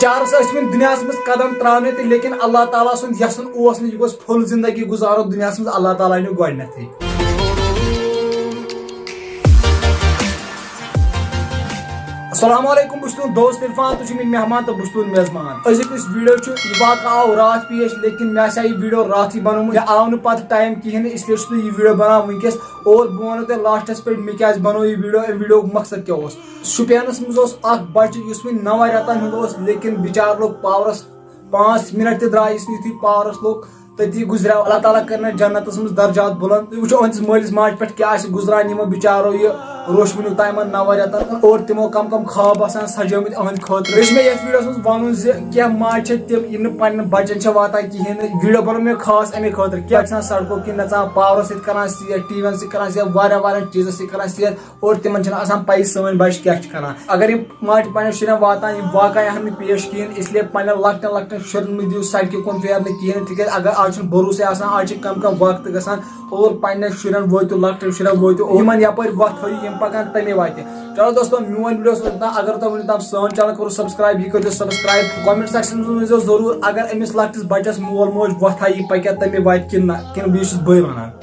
बिचारस one दुनिया मज कदम त्राने लेकिन अल्लाह ताला सुन यसन ओस नह यह फुल जिंदगी गुजारो दुनिया मज अल्लाह ताला नी गोडनेथी। अस्सलामुअलैकुम बह दोस्त इरफान तुम मेरे मेहमान तो बह मेजबान। अजुक वीडियो वाक़ आव रात पेश लेकिन मे यह वीडियो रात ही बनोमुत यह आव न पत टाइम कहें इसलिए यह वीडियो बना वनकस और बह वो तुम लास्टस पे मे क्या बनो यह वीडियो मकसद क्या शुपियनस मज बच्चे वन 9 रतन लेकिन बिचार लोग पावरस 5 मिनट द्राय युथी पावरस लोग तती गुजर अल्लाह ताला करना जन्नत मज दर्जात बुलंद। तुम वो अहंदिस मलिस माज पे क्या गुजरान यमो बिचारो यह रोशवन तम 9 रतन और तिमो कम कम ख्वाब आसान सजोमत अहंद खतर। मे ये वीडियो मज वन क्या माज तिम पन्न बचन वातान कहें वीडियो बनो मे खास अमे खतर क्या सड़कों कि नचान पावर सत कर सेट टीवन सत सेट वारिया चीजों सत सेट और तिमन पई सन बच क्या अगर यम माज पे शुरन वातान वाक़ हम पेश कहें इसलिए पे लकटन लकटन शुरन दिव सड़क कुन फेर कहें तिक अगर आज भरोसे आज कम कम वक्त गसान और पे शुरन वो लकटन शुरन वो यप वत थो पकान तमे वात। चलो दोस्तों मोन वीडियो अगर तुम वन सन चैनल करो सब्सक्राइब यह करो सब्सक्राइब कमेंट सेक्शन में जरूर अगर अमिस लकटिस बचस मोल मोज वत यह पक तमे वात कि बह बे वन।